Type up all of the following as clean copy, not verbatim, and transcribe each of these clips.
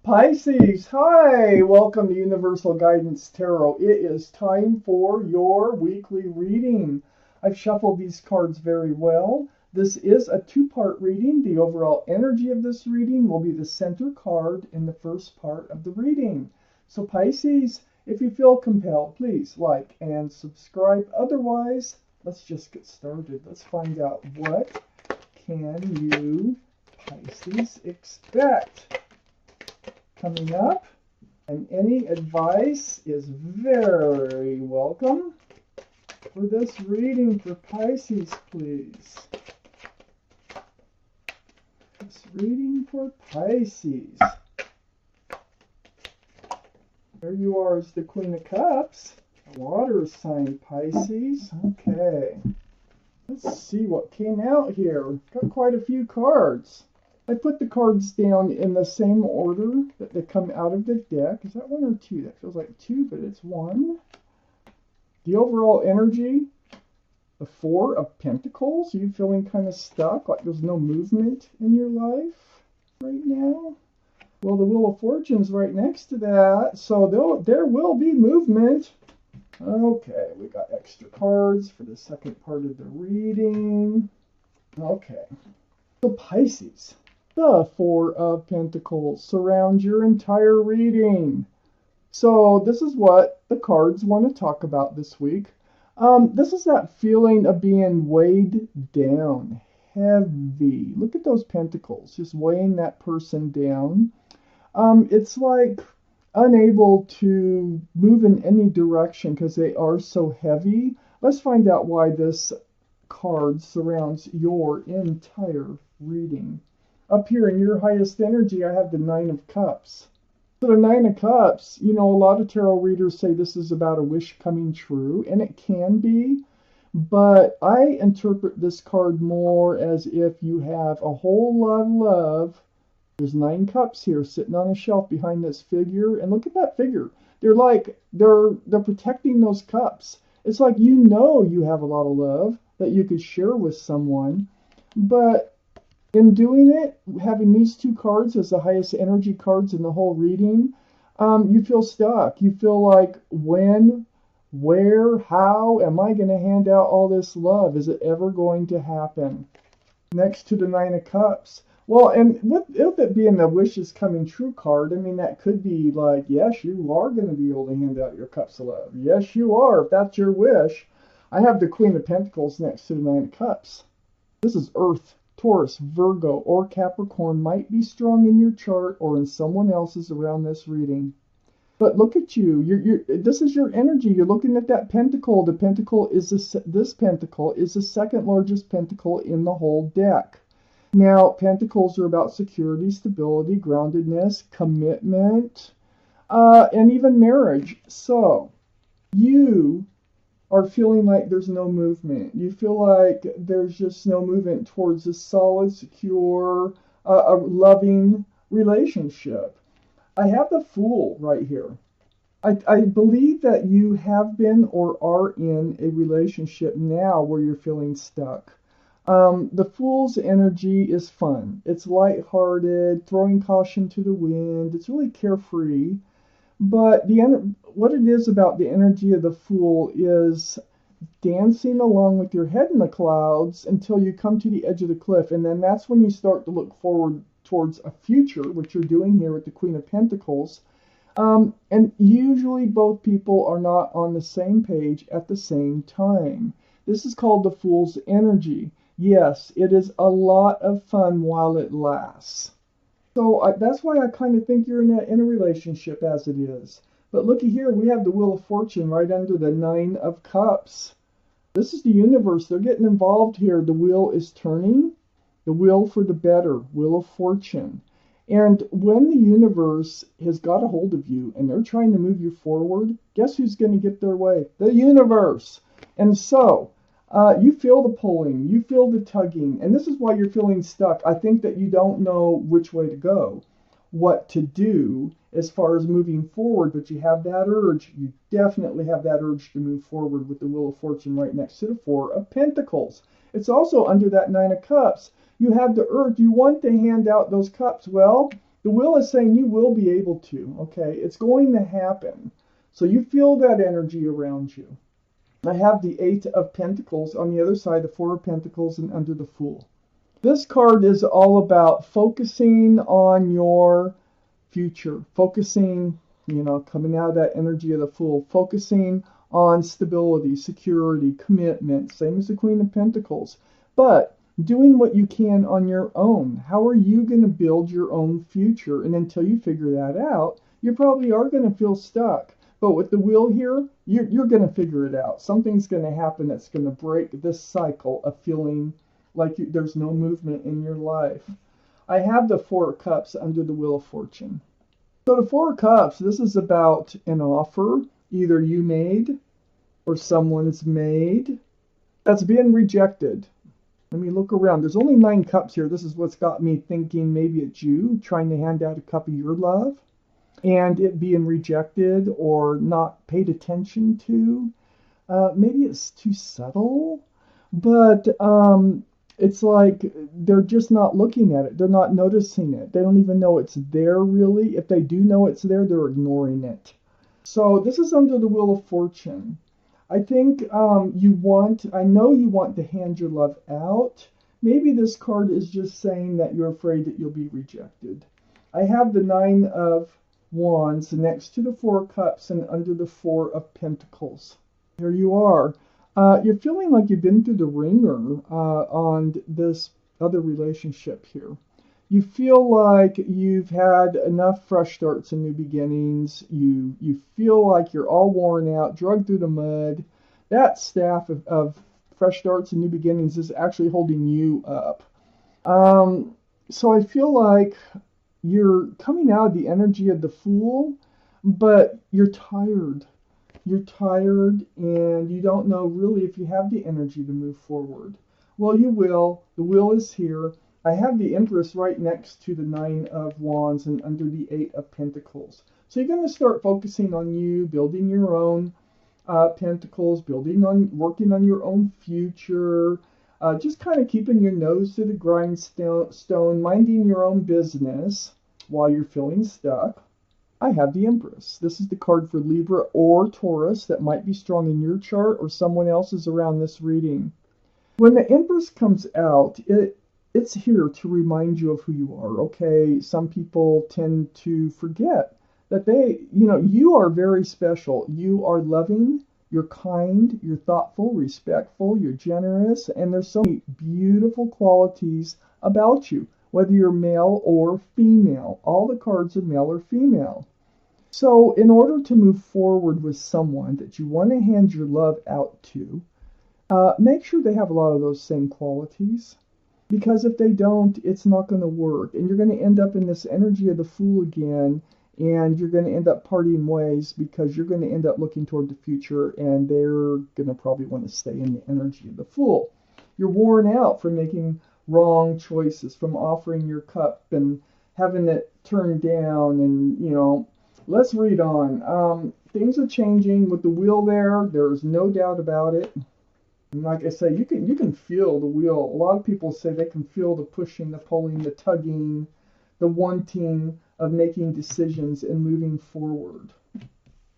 Pisces, hi! Welcome to Universal Guidance Tarot. It is time for your weekly reading. I've shuffled these cards very well. This is a two-part reading. The overall energy of this reading will be the center card in the first part of the reading. So Pisces, if you feel compelled, please like and subscribe. Otherwise, let's just get started. Let's find out what can you, Pisces, expect coming up, and any advice is very welcome for this reading for Pisces, please. This reading for Pisces. There you are as the Queen of Cups, water sign Pisces. Okay, let's see what came out here. Got quite a few cards. I put the cards down in the same order that they come out of the deck. Is that one or two? That feels like two, but it's one. The overall energy, the Four of Pentacles. Are you feeling kind of stuck, like there's no movement in your life right now? Well, the Wheel of Fortune's right next to that, so there will be movement. Okay, we got extra cards for the second part of the reading. Okay, so Pisces. The Four of Pentacles surrounds your entire reading. So this is what the cards want to talk about this week. This is that feeling of being weighed down, heavy. Look at those pentacles, just weighing that person down. It's like unable to move in any direction because they are so heavy. Let's find out why this card surrounds your entire reading. Up here in your highest energy, I have the Nine of Cups. So the Nine of Cups, you know, a lot of tarot readers say this is about a wish coming true, and it can be, but I interpret this card more as if you have a whole lot of love. There's 9 cups here sitting on a shelf behind this figure, and look at that figure. They're protecting those cups. It's like you know you have a lot of love that you could share with someone, but in doing it, having these two cards as the highest energy cards in the whole reading, you feel stuck. You feel like when, where, how am I going to hand out all this love? Is it ever going to happen? Next to the Nine of Cups. Well, and with it being the wishes coming true card, I mean, that could be like, yes, you are going to be able to hand out your cups of love. Yes, you are, if that's your wish. I have the Queen of Pentacles next to the Nine of Cups. This is Earth. Taurus, Virgo, or Capricorn might be strong in your chart or in someone else's around this reading. But look at you. This is your energy. You're looking at that pentacle. The pentacle is this pentacle is the second largest pentacle in the whole deck. Now, pentacles are about security, stability, groundedness, commitment, and even marriage. So, you are feeling like there's no movement. You feel like there's just no movement towards a solid, secure, a loving relationship. I have the Fool right here. I believe that you have been or are in a relationship now where you're feeling stuck. The Fool's energy is fun. It's lighthearted, throwing caution to the wind. It's really carefree. But what it is about the energy of the Fool is dancing along with your head in the clouds until you come to the edge of the cliff. And then that's when you start to look forward towards a future, which you're doing here with the Queen of Pentacles. And usually both people are not on the same page at the same time. This is called the Fool's energy. Yes, it is a lot of fun while it lasts. So that's why I kind of think you're in a relationship as it is. But looky here, we have the Wheel of Fortune right under the Nine of Cups. This is the universe. They're getting involved here. The wheel is turning. The wheel for the better. Wheel of Fortune. And when the universe has got a hold of you and they're trying to move you forward, guess who's going to get their way? The universe. And so you feel the pulling, you feel the tugging, and this is why you're feeling stuck. I think that you don't know which way to go, what to do as far as moving forward, but you have that urge. You definitely have that urge to move forward with the Wheel of Fortune right next to the Four of Pentacles. It's also under that Nine of Cups. You have the urge, you want to hand out those cups. Well, The Wheel is saying you will be able to, okay? It's going to happen. So you feel that energy around you. I have the Eight of Pentacles on the other side, the Four of Pentacles, and under the Fool. This card is all about focusing on your future, focusing, coming out of that energy of the Fool, focusing on stability, security, commitment, same as the Queen of Pentacles. But doing what you can on your own. How are you going to build your own future? And until you figure that out, you probably are going to feel stuck. But with the Wheel here, you're going to figure it out. Something's going to happen that's going to break this cycle of feeling like there's no movement in your life. I have the Four of Cups under the Wheel of Fortune. So the Four of Cups, this is about an offer either you made or someone's made that's being rejected. Let me look around. There's only 9 cups here. This is what's got me thinking maybe it's you trying to hand out a cup of your love and it being rejected or not paid attention to. Maybe it's too subtle, but it's like they're just not looking at it. They're not noticing it. They don't even know it's there, really. If they do know it's there, they're ignoring it. So this is under the Wheel of Fortune. I think I know you want to hand your love out. Maybe this card is just saying that you're afraid that you'll be rejected. I have the Nine of Wands next to the Four of Cups and under the Four of Pentacles. Here you are. You're feeling like you've been through the ringer on this other relationship here. You feel like you've had enough fresh starts and new beginnings. You feel like you're all worn out, dragged through the mud. That staff of fresh starts and new beginnings is actually holding you up. So I feel like you're coming out of the energy of the Fool, but you're tired. You're tired and you don't know really if you have the energy to move forward. Well, you will. The Wheel is here. I have the Empress right next to the Nine of Wands and under the Eight of Pentacles. So you're going to start focusing on you, building your own pentacles, working on your own future, just kind of keeping your nose to the grindstone, minding your own business while you're feeling stuck. I have the Empress. This is the card for Libra or Taurus that might be strong in your chart or someone else's around this reading. When the Empress comes out, it's here to remind you of who you are, okay? Some people tend to forget that you are very special. You are loving, you're kind, you're thoughtful, respectful, you're generous, and there's so many beautiful qualities about you, whether you're male or female. All the cards are male or female. So in order to move forward with someone that you want to hand your love out to, make sure they have a lot of those same qualities. Because if they don't, it's not going to work. And you're going to end up in this energy of the Fool again. And you're going to end up parting ways because you're going to end up looking toward the future. And they're going to probably want to stay in the energy of the Fool. You're worn out from making wrong choices, from offering your cup and having it turned down. And, let's read on. Things are changing with the Wheel there. There's no doubt about it. And like I say, you can feel the Wheel. A lot of people say they can feel the pushing, the pulling, the tugging, the wanting of making decisions and moving forward.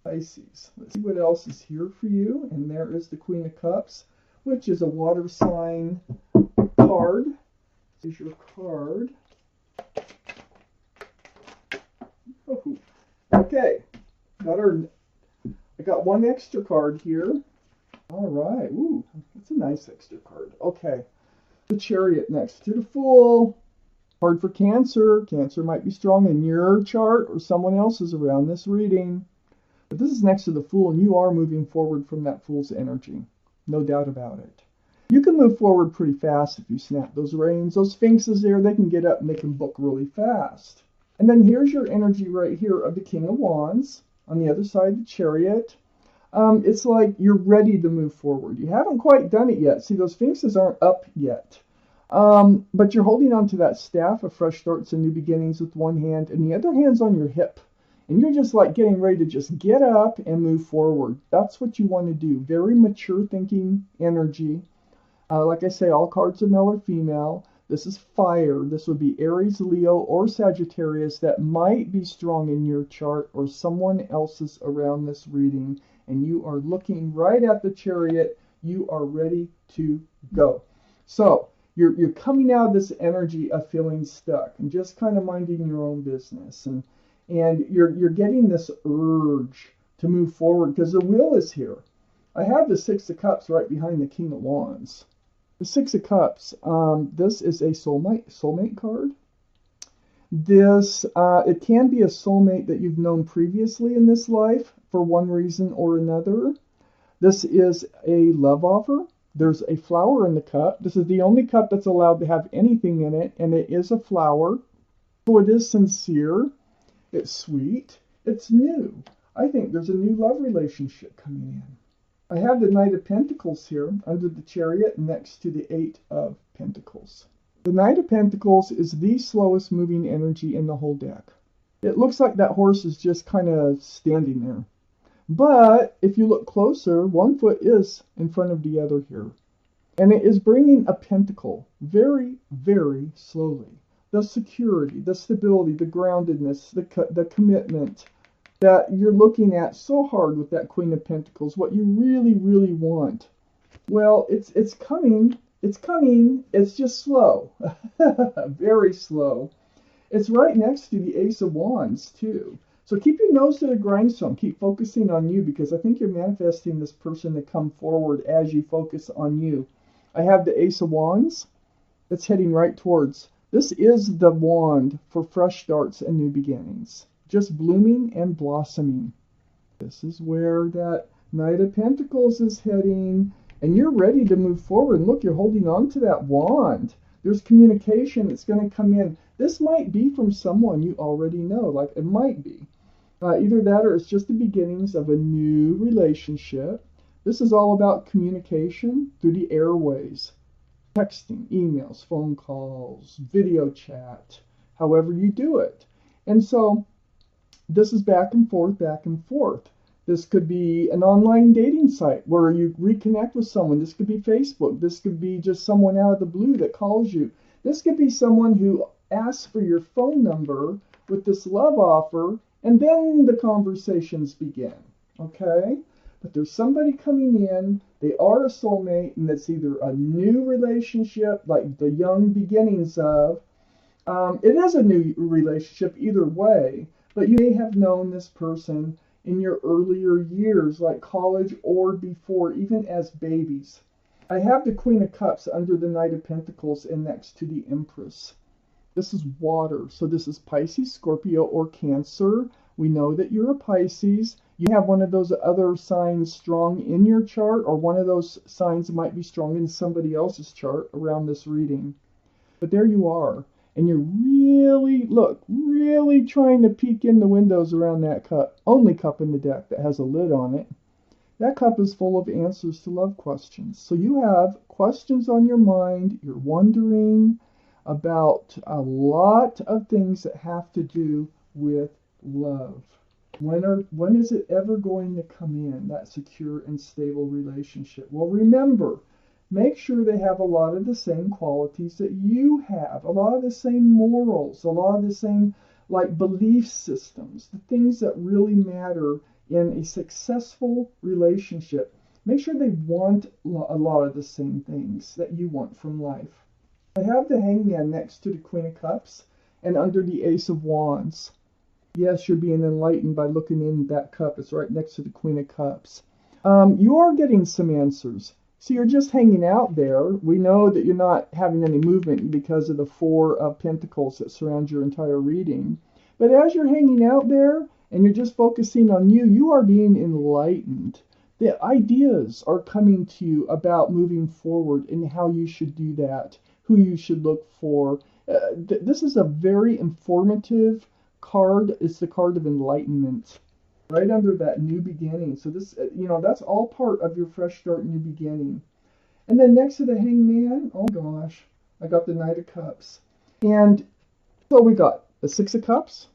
Pisces. Let's see what else is here for you. And there is the Queen of Cups, which is a water sign card. This is your card. Oh, okay. I got one extra card here. All right. Ooh, that's a nice extra card. Okay. The Chariot next to the Fool. Card for Cancer. Cancer might be strong in your chart or someone else's around this reading. But this is next to the Fool, and you are moving forward from that Fool's energy. No doubt about it. You can move forward pretty fast if you snap those reins. Those Sphinxes there, they can get up and they can book really fast. And then here's your energy right here of the King of Wands. On the other side, the Chariot. It's like you're ready to move forward. You haven't quite done it yet. See, those Sphinxes aren't up yet. But you're holding on to that staff of fresh starts and new beginnings with one hand, and the other hand's on your hip. And you're just like getting ready to just get up and move forward. That's what you want to do. Very mature thinking energy. Like I say, all cards are male or female. This is fire. This would be Aries, Leo, or Sagittarius that might be strong in your chart or someone else's around this reading. And you are looking right at the Chariot. You are ready to go. So you're coming out of this energy of feeling stuck and just kind of minding your own business. And you're getting this urge to move forward because the Wheel is here. I have the Six of Cups right behind the King of Wands. The Six of Cups, this is a soulmate card. This, it can be a soulmate that you've known previously in this life for one reason or another. This is a love offer. There's a flower in the cup. This is the only cup that's allowed to have anything in it, and it is a flower. So it is sincere. It's sweet. It's new. I think there's a new love relationship coming in. I have the Knight of Pentacles here under the Chariot next to the Eight of Pentacles. The Knight of Pentacles is the slowest moving energy in the whole deck. It looks like that horse is just kind of standing there. But if you look closer, one foot is in front of the other here. And it is bringing a pentacle very, very slowly. The security, the stability, the groundedness, the commitment that you're looking at so hard with that Queen of Pentacles, what you really, really want. Well, it's coming. It's coming. It's just slow. Very slow. It's right next to the Ace of Wands, too. So keep your nose to the grindstone. Keep focusing on you because I think you're manifesting this person to come forward as you focus on you. I have the Ace of Wands. It's heading right towards. This is the wand for fresh starts and new beginnings. Just blooming and blossoming. This is where that Knight of Pentacles is heading. And you're ready to move forward. And look, you're holding on to that wand. There's communication that's going to come in. This might be from someone you already know. Like, it might be. Either that or it's just the beginnings of a new relationship. This is all about communication through the airways. Texting, emails, phone calls, video chat, however you do it. And so this is back and forth, back and forth. This could be an online dating site where you reconnect with someone. This could be Facebook. This could be just someone out of the blue that calls you. This could be someone who asks for your phone number with this love offer, and then the conversations begin. Okay? But there's somebody coming in. They are a soulmate, and it's either a new relationship, like the young beginnings of. It is a new relationship either way, but you may have known this person in your earlier years, like college or before, even as babies. I have the Queen of Cups under the Knight of Pentacles and next to the Empress. This is water, so this is Pisces, Scorpio, or Cancer. We know that you're a Pisces. You have one of those other signs strong in your chart, or one of those signs might be strong in somebody else's chart around this reading. But there you are. And you're really trying to peek in the windows around that cup. Only cup in the deck that has a lid on it. That cup is full of answers to love questions. So you have questions on your mind. You're wondering about a lot of things that have to do with love. When is it ever going to come in, that secure and stable relationship? Well, remember, make sure they have a lot of the same qualities that you have, a lot of the same morals, a lot of the same belief systems, the things that really matter in a successful relationship. Make sure they want a lot of the same things that you want from life. I have the Hangman next to the Queen of Cups and under the Ace of Wands. Yes, you're being enlightened by looking in that cup. It's right next to the Queen of Cups. You are getting some answers. So you're just hanging out there. We know that you're not having any movement because of the Four of Pentacles that surround your entire reading. But as you're hanging out there and you're just focusing on you, you are being enlightened. The ideas are coming to you about moving forward and how you should do that, who you should look for. This is a very informative card. It's the card of enlightenment. Right under that new beginning. So this, that's all part of your fresh start, new beginning. And then next to the Hangman, oh gosh, I got the Knight of Cups. And so we got the Six of Cups,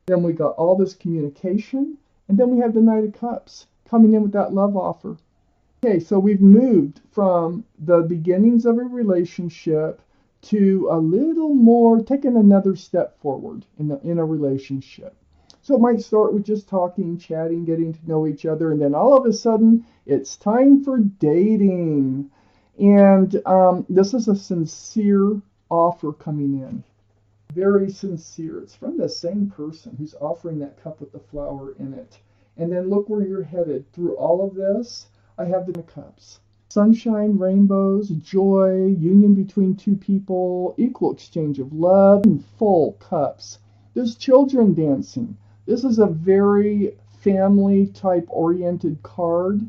then we got all this communication, and then we have the Knight of Cups coming in with that love offer. Okay, so we've moved from the beginnings of a relationship to a little more, taking another step forward in a relationship. So it might start with just talking, chatting, getting to know each other, and then all of a sudden it's time for dating. And this is a sincere offer coming in. Very sincere. It's from the same person who's offering that cup with the flower in it. And then look where you're headed. Through all of this, I have the cups. Sunshine, rainbows, joy, union between two people, equal exchange of love, and full cups. There's children dancing. This is a very family type oriented card.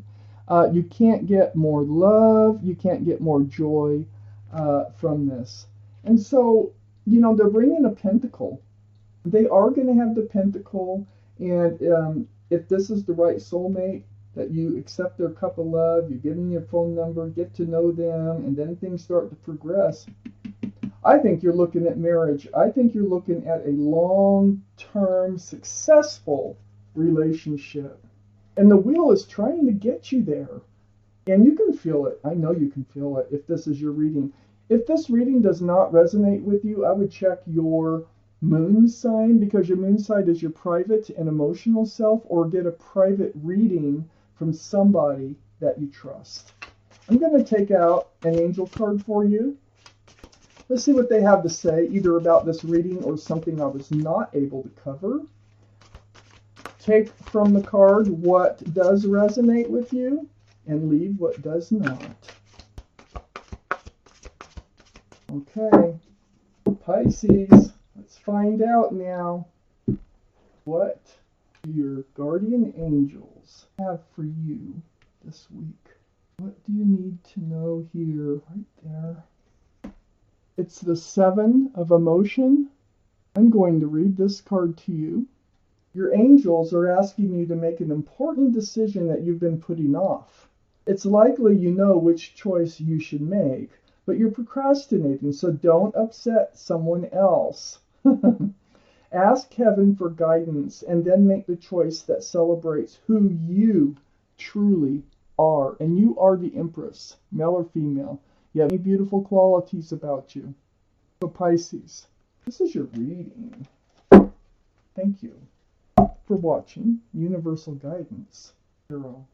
You can't get more love, you can't get more joy from this. And so, they're bringing a pentacle. They are going to have the pentacle, and if this is the right soulmate, that you accept their cup of love, you give them your phone number, get to know them, and then things start to progress. I think you're looking at marriage. I think you're looking at a long-term, successful relationship. And the wheel is trying to get you there. And you can feel it. I know you can feel it if this is your reading. If this reading does not resonate with you, I would check your moon sign, because your moon sign is your private and emotional self, or get a private reading from somebody that you trust. I'm going to take out an angel card for you. Let's see what they have to say, either about this reading or something I was not able to cover. Take from the card what does resonate with you and leave what does not. Okay, Pisces, let's find out now. What do your guardian angels have for you this week? What do you need to know here? Right there. It's the 7 of emotion. I'm going to read this card to you. Your angels are asking you to make an important decision that you've been putting off. It's likely you know which choice you should make, but you're procrastinating, so don't upset someone else. Ask heaven for guidance and then make the choice that celebrates who you truly are. And you are the Empress, male or female. You have many beautiful qualities about you. So Pisces, this is your reading. Thank you for watching Universal Guidance Tarot.